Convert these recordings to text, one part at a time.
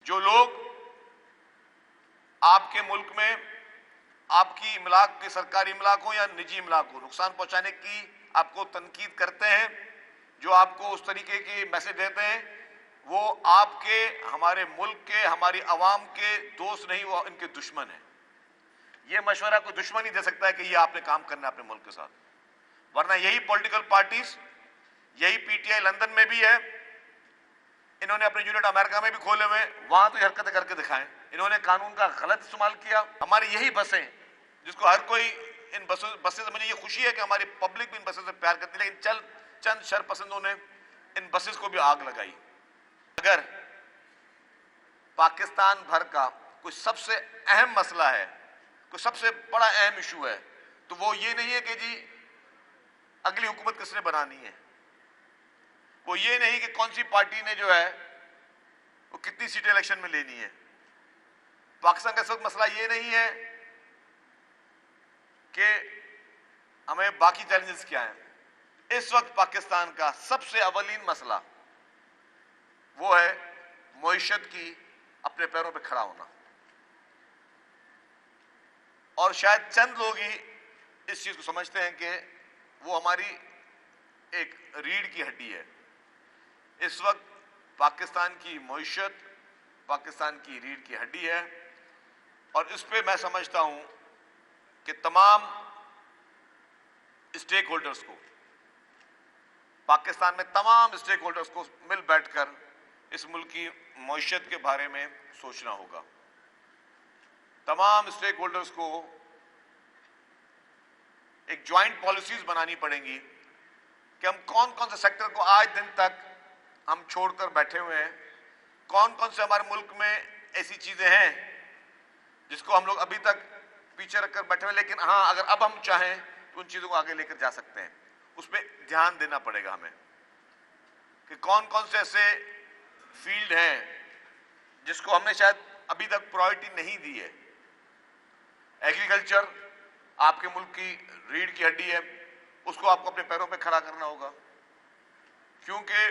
जो लोग आपके मुल्क में आपकी इमलाक के सरकारी इमलाक हो या निजी इमलाक हो नुकसान पहुंचाने की आपको तनकीद करते हैं, जो आपको उस तरीके की मैसेज देते हैं, वो आपके, हमारे मुल्क के, हमारी आवाम के दोस्त नहीं, वो इनके दुश्मन हैं। ये मशवरा कोई दुश्मन ही दे सकता है कि ये आपने काम करना है अपने मुल्क के साथ, वरना यही पॉलिटिकल पार्टीज, यही पीटीआई लंदन में भी है, इन्होंने अपने यूनिट अमेरिका में भी खोले हुए, वहां तो हरकतें करके दिखाएं। इन्होंने कानून का गलत इस्तेमाल किया। हमारी यही बसें, जिसको हर कोई इन बसें से, मुझे ये खुशी है कि हमारी पब्लिक भी इन बसें से प्यार करती है, लेकिन चंद शरपसंदों ने इन बसेस को भी आग लगाई। अगर पाकिस्तान भर का कोई सबसे अहम मसला है, कोई सबसे बड़ा अहम इशू है, तो वो ये नहीं है कि जी अगली हुकूमत किसने बनानी है, वो ये नहीं कि कौन सी पार्टी ने जो है वो कितनी सीटें इलेक्शन में लेनी है। पाकिस्तान का इस वक्त मसला ये नहीं है कि हमें बाकी चैलेंजेस क्या हैं। इस वक्त पाकिस्तान का सबसे अवलीन मसला वो है मईशत की अपने पैरों पे खड़ा होना, और शायद चंद लोग ही इस चीज को समझते हैं कि वो हमारी एक रीढ़ की हड्डी है। इस वक्त पाकिस्तान की मईशत पाकिस्तान की रीढ़ की हड्डी है, और इस पे मैं समझता हूं कि तमाम स्टेक होल्डर्स को, पाकिस्तान में तमाम स्टेक होल्डर्स को मिल बैठकर इस मुल्क की मईशत के बारे में सोचना होगा। तमाम स्टेक होल्डर्स को एक ज्वाइंट पॉलिसीज बनानी पड़ेंगी कि हम कौन कौन से सेक्टर को आज दिन तक हम छोड़कर बैठे हुए हैं, कौन कौन से हमारे मुल्क में ऐसी चीजें हैं जिसको हम लोग अभी तक पीछे रखकर बैठे हुए, लेकिन हाँ अगर अब हम चाहें तो उन चीजों को आगे लेकर जा सकते हैं। उस पर ध्यान देना पड़ेगा हमें कि कौन कौन से ऐसे फील्ड हैं जिसको हमने शायद अभी तक प्रायोरिटी नहीं दी है। एग्रीकल्चर आपके मुल्क की रीढ़ की हड्डी है, उसको आपको अपने पैरों पे खड़ा करना होगा, क्योंकि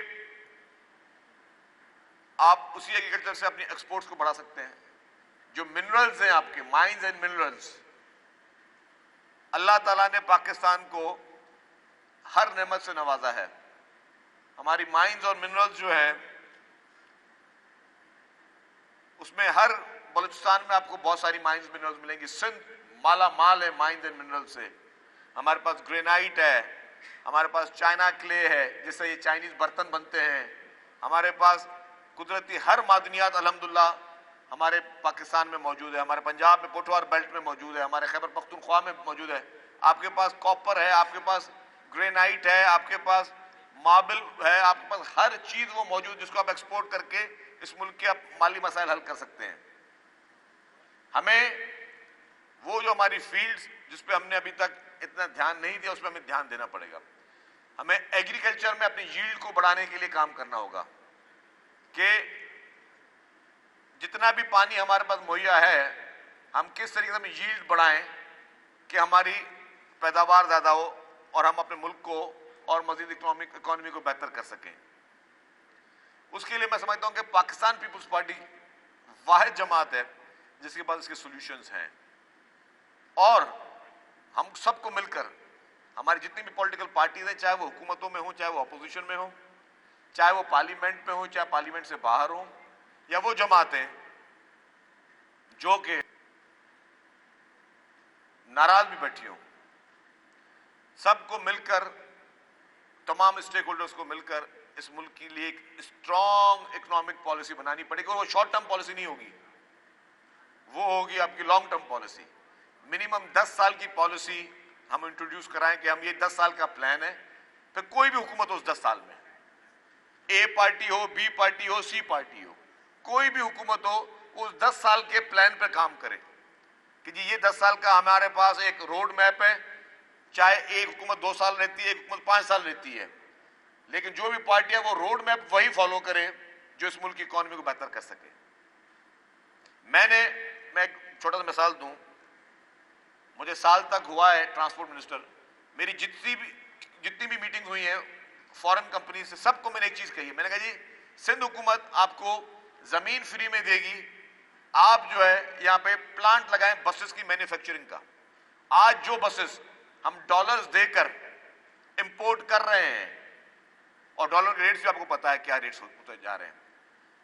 आप उसी एग्रीकल्चर से अपनी एक्सपोर्ट्स को बढ़ा सकते हैं। जो मिनरल्स हैं, आपके माइंस एंड मिनरल्स, अल्लाह ताला ने पाकिस्तान को हर नेमत से नवाजा है। हमारी माइंस और मिनरल्स जो है उसमें हर बलूचिस्तान में आपको बहुत सारी माइंस मिनरल्स मिलेंगी। सिंध माला माल है माइंस एंड मिनरल से। हमारे पास ग्रेनाइट है, हमारे पास चाइना क्ले है जिससे ये चाइनीज बर्तन बनते हैं, हमारे पास कुदरती हर मादनियात अल्हम्दुलिल्लाह हमारे पाकिस्तान में मौजूद है। हमारे पंजाब में पोठवार बेल्ट में मौजूद है, हमारे खैबर पख्तूनख्वा में मौजूद है। आपके पास कॉपर है, आपके पास ग्रेनाइट है, आपके पास मार्बल है, आपके पास हर चीज वो मौजूद जिसको आप एक्सपोर्ट करके इस मुल्क के आप माली मसाइल हल कर सकते हैं। हमें वो जो हमारी फील्ड्स जिस पे हमने अभी तक इतना ध्यान नहीं दिया, उस पर हमें ध्यान देना पड़ेगा। हमें एग्रीकल्चर में अपनी यील्ड को बढ़ाने के लिए काम करना होगा कि जितना भी पानी हमारे पास मुहैया है, हम किस तरीके से यील्ड बढ़ाएं कि हमारी पैदावार ज्यादा हो और हम अपने मुल्क को और मजीद इकोनॉमी को बेहतर कर सकें। उसके लिए मैं समझता हूं कि पाकिस्तान पीपुल्स पार्टी वाहिद जमात है जिसके पास इसके सॉल्यूशंस हैं, और हम सबको मिलकर, हमारी जितनी भी पॉलिटिकल पार्टीज हैं, चाहे वो हुकूमतों में हो, चाहे वो अपोजिशन में हो, चाहे वो पार्लियामेंट में हो, चाहे पार्लियामेंट से बाहर हो, या वो जमातें जो कि नाराज भी बैठी हो, सबको मिलकर, तमाम स्टेक होल्डर्स को मिलकर इस मुल्क के लिए एक स्ट्रॉन्ग इकोनॉमिक पॉलिसी बनानी पड़ेगी। और वो शॉर्ट टर्म पॉलिसी नहीं होगी, वो होगी आपकी लॉन्ग टर्म पॉलिसी। मिनिमम 10 साल की पॉलिसी हम इंट्रोड्यूस कराएं कि हम ये 10 साल का प्लान है, फिर कोई भी हुकूमत हो उस 10 साल में, ए पार्टी हो, बी पार्टी हो, सी पार्टी हो, कोई भी हुकूमत हो, उस 10 साल के प्लान पे काम करे कि जी ये 10 साल का हमारे पास एक रोड मैप है। चाहे एक हुकूमत 2 साल रहती है, एक हुकूमत 5 साल रहती है, लेकिन जो भी पार्टी है वो रोड मैप वही फॉलो करे जो इस मुल्क की इकोनॉमी को बेहतर कर सके। मैं एक छोटा सा मिसाल दूं, मुझे साल तक हुआ है ट्रांसपोर्ट मिनिस्टर, मेरी जितनी भी मीटिंग हुई है फॉरेन कंपनी से, सबको मैंने एक चीज कही है। मैंने कहा जी सिंध हुकूमत आपको जमीन फ्री में देगी, आप जो है यहां पे प्लांट लगाएं बसेस की मैन्युफैक्चरिंग का। आज जो बसेस हम डॉलर्स देकर इंपोर्ट कर रहे हैं, और डॉलर के रेट्स भी आपको पता है क्या रेट्स होते जा रहे हैं,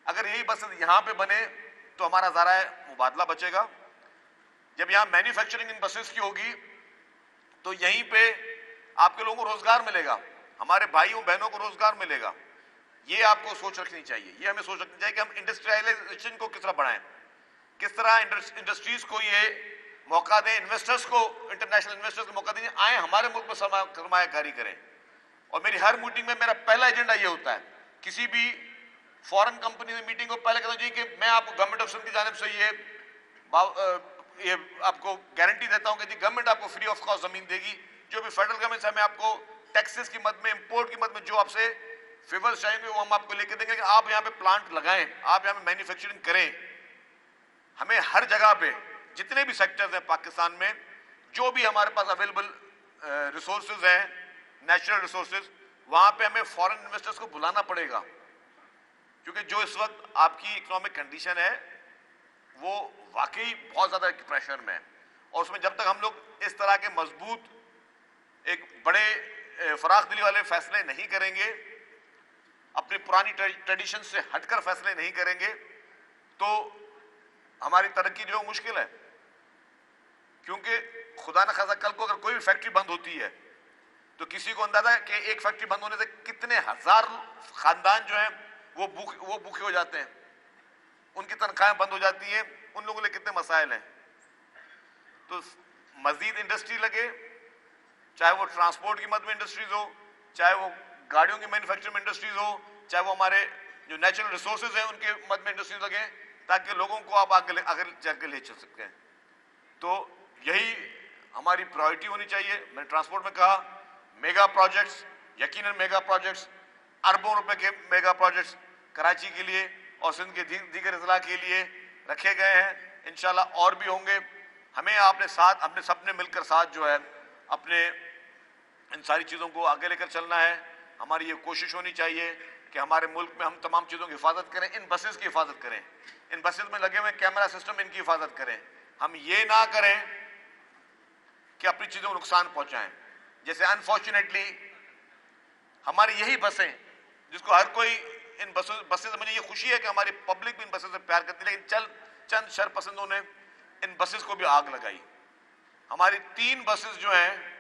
अगर यही बसेस यहां पे बने तो हमारा ज़रा मुबादला बचेगा। जब यहां मैन्युफैक्चरिंग इन बसेस की होगी तो यहीं पे आपके लोगों को रोजगार मिलेगा, हमारे भाइयों बहनों को रोजगार मिलेगा। ये आपको सोच रखनी चाहिए, ये हमें सोच रखनी चाहिए कि हम इंडस्ट्रियलाइजेशन को किस तरह बढ़ाएं, किस तरह इंडस्ट्रीज को ये मौका दें, इन्वेस्टर्स को, इंटरनेशनल इन्वेस्टर्स को मौका दें, आए हमारे मुल्क में सरमायाकारी करें। और मेरी हर मीटिंग में मेरा पहला एजेंडा ये होता है, किसी भी फॉरेन कंपनी में मीटिंग को पहले कहता हूं जी कि मैं आपको गवर्नमेंट ऑफ सिंध की जानिब से ये आपको गारंटी देता हूं कि जी गवर्नमेंट आपको फ्री ऑफ कॉस्ट जमीन देगी। जो भी फेडरल गवर्नमेंट से हमें आपको टैक्सेस की मद में, इंपोर्ट की मद में जो आपसे फेवर्स चाहेंगे वो हम आपको लेके देंगे कि आप यहाँ पे प्लांट लगाएं, आप यहाँ पे मैन्युफैक्चरिंग करें। हमें हर जगह पे जितने भी सेक्टर्स हैं पाकिस्तान में, जो भी हमारे पास अवेलेबल रिसोर्सेज हैं, नेचुरल रिसोर्सेज, वहां पे हमें फॉरेन इन्वेस्टर्स को बुलाना पड़ेगा, क्योंकि जो इस वक्त आपकी इकोनॉमिक कंडीशन है वो वाकई बहुत ज्यादा प्रेशर में है। और उसमें जब तक हम लोग इस तरह के मजबूत, एक बड़े फराख दिली वाले फैसले नहीं करेंगे, अपनी पुरानी ट्रेडिशन से हटकर फैसले नहीं करेंगे, तो हमारी तरक्की जो मुश्किल है। क्योंकि खुदा न खासा कल को अगर कोई भी फैक्ट्री बंद होती है तो किसी को अंदाजा है कि एक फैक्ट्री बंद होने से कितने हजार खानदान जो हैं वो भूखे हो जाते हैं, उनकी तनख्वाहें बंद हो जाती हैं, उन लोगों के लिए कितने मसाइल हैं। तो मजीद इंडस्ट्री लगे, चाहे वो ट्रांसपोर्ट की मद में इंडस्ट्रीज हो, चाहे वो गाड़ियों की मैन्युफैक्चरिंग इंडस्ट्रीज हो, चाहे वो हमारे जो नेचुरल रिसोर्सेज हैं उनके मद में इंडस्ट्रीज लगे, ताकि लोगों को आप आगे जाकर ले चल सकते हैं। तो यही हमारी प्रायोरिटी होनी चाहिए। मैंने ट्रांसपोर्ट में कहा मेगा प्रोजेक्ट्स, यकीनन मेगा प्रोजेक्ट्स, अरबों रुपए के मेगा प्रोजेक्ट्स कराची के लिए और सिंध के दीगर अजला के लिए रखे गए हैं। इंशाल्लाह और भी होंगे। हमें आपने सबने मिलकर साथ जो है अपने इन सारी चीज़ों को आगे लेकर चलना है। हमारी ये कोशिश होनी चाहिए कि हमारे मुल्क में हम तमाम चीज़ों की हिफाजत करें, इन बसेस की हिफाजत करें, इन बसेस में लगे हुए कैमरा सिस्टम इनकी हिफाजत करें। हम ये ना करें कि अपनी चीज़ों को नुकसान पहुंचाएं। जैसे अनफॉर्चुनेटली हमारी यही बसें, जिसको हर कोई इन बसें से, मुझे ये खुशी है कि हमारी पब्लिक भी इन बसें से प्यार करती है, लेकिन चंद शरपसंदों ने इन बसेस को भी आग लगाई। हमारी 3 बसेस जो हैं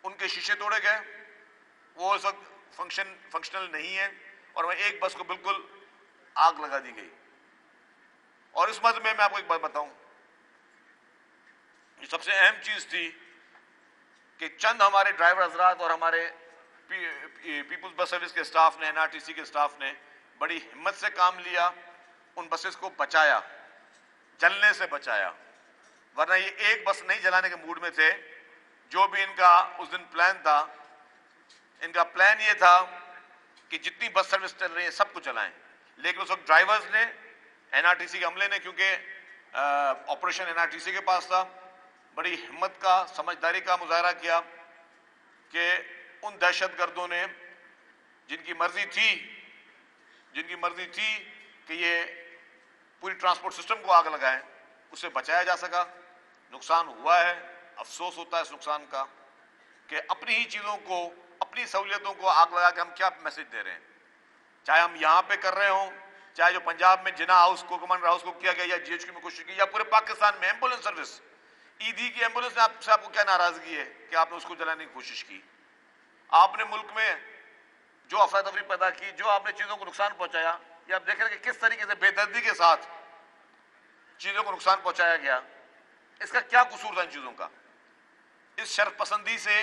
उनके शीशे तोड़े गए, वो इस वक्त फंक्शनल नहीं है, और वह एक बस को बिल्कुल आग लगा दी गई। और इस मद में मैं आपको एक बात बताऊं, ये सबसे अहम चीज थी कि चंद हमारे ड्राइवर हजरात और हमारे पीपुल्स बस सर्विस के स्टाफ ने, एनआरटीसी के स्टाफ ने बड़ी हिम्मत से काम लिया, उन बसेस को बचाया, जलने से बचाया। वरना ये एक बस नहीं जलाने के मूड में थे। जो भी इनका उस दिन प्लान था, इनका प्लान ये था कि जितनी बस सर्विस चल रही है सबको चलाएं। लेकिन उस वक्त ड्राइवर्स ने, एनआरटीसी के अमले ने, क्योंकि ऑपरेशन एनआरटीसी के पास था, बड़ी हिम्मत का, समझदारी का मुजाहरा किया कि उन दहशतगर्दों ने जिनकी मर्जी थी कि ये पूरी ट्रांसपोर्ट सिस्टम को आग लगाएं, उसे बचाया जा सका। नुकसान हुआ है, अफसोस होता है इस नुकसान का कि अपनी ही चीज़ों को, अपनी सहूलियतों को आग लगा के हम क्या मैसेज दे रहे हैं। चाहे हम यहाँ पे कर रहे हों, चाहे जो पंजाब में जिना हाउस को, कमांडर हाउस को किया गया, या जीएचक्यू में कोशिश की, या पूरे पाकिस्तान में एम्बुलेंस सर्विस, ईदी की एम्बुलेंस ने आपको क्या नाराजगी है कि आपने उसको जलाने की कोशिश की। आपने मुल्क में जो अफरा तफरी पैदा की, जो आपने चीज़ों को नुकसान पहुंचाया, ये आप देख रहे हैं कि किस तरीके से बेदर्दी के साथ चीज़ों को नुकसान पहुंचाया गया। इसका क्या कसूर था इन चीज़ों का? इस शर्फपसंदी से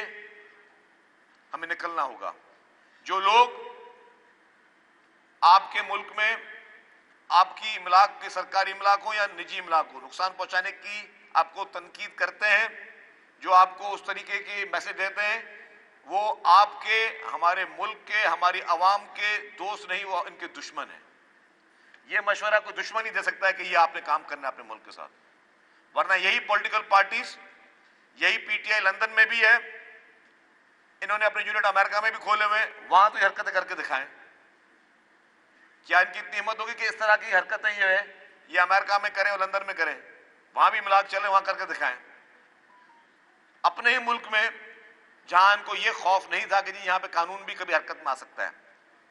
हमें निकलना होगा। जो लोग आपके मुल्क में आपकी इमलाक के, सरकारी इमलाक हो या निजी इमलाक हो, नुकसान पहुंचाने की आपको तनकीद करते हैं, जो आपको उस तरीके की मैसेज देते हैं, वो आपके, हमारे मुल्क के, हमारी आवाम के दोस्त नहीं, वो इनके दुश्मन हैं। ये मशवरा कोई दुश्मन ही दे सकता है कि ये आपने काम करना है अपने मुल्क के साथ। वरना यही पॉलिटिकल पार्टीज, यही पीटीआई लंदन में भी है, इन्होंने अपने यूनिट अमेरिका में भी खोले हुए, वहां तो हरकतें करके दिखाएं। क्या इनकी इतनी हिम्मत होगी कि इस तरह की हरकतें ये अमेरिका में करें और लंदन में करें, वहां भी मिलाद चले, वहां करके दिखाएं। अपने ही मुल्क में जहां इनको ये खौफ नहीं था कि जी यहां पे कानून भी कभी हरकत में आ सकता है,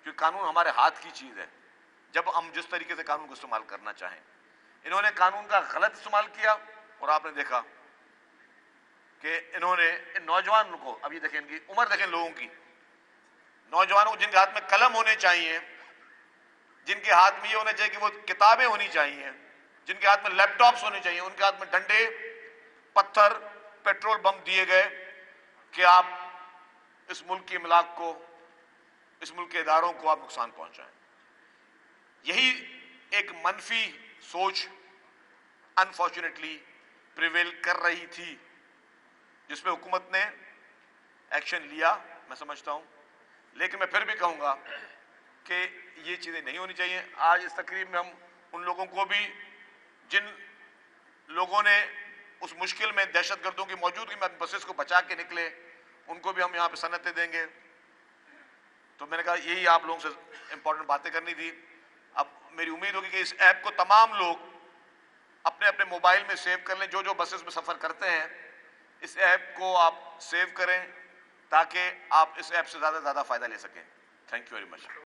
क्योंकि कानून हमारे हाथ की चीज है जब हम जिस तरीके से कानून को इस्तेमाल करना चाहें। इन्होंने कानून का गलत इस्तेमाल किया और आपने देखा कि इन्होंने इन नौजवानों को, अभी देखें इनकी उम्र देखें लोगों की, नौजवानों को जिनके हाथ में कलम होने चाहिए, जिनके हाथ में ये होना चाहिए कि वो किताबें होनी चाहिए, जिनके हाथ में लैपटॉप्स होने चाहिए, उनके हाथ में डंडे, पत्थर, पेट्रोल बम दिए गए कि आप इस मुल्क की मिलाद को, इस मुल्क के इदारों को आप नुकसान पहुंचाएं। यही एक मनफी सोच अनफॉर्चुनेटली प्रिवेल कर रही थी, जिसपे हुकूमत ने एक्शन लिया, मैं समझता हूं। लेकिन मैं फिर भी कहूंगा कि ये चीजें नहीं होनी चाहिए। आज इस तकरीब में हम उन लोगों को भी, जिन लोगों ने उस मुश्किल में दहशतगर्दों की मौजूदगी में बसेस को बचा के निकले, उनको भी हम यहां पे सनतें देंगे। तो मैंने कहा यही आप लोगों से इंपॉर्टेंट बातें करनी थी। अब मेरी उम्मीद होगी कि इस ऐप को तमाम लोग अपने अपने मोबाइल में सेव कर लें, जो जो बसेस में सफर करते हैं इस ऐप को आप सेव करें ताकि आप इस ऐप से ज्यादा फायदा ले सकें। Thank you very much.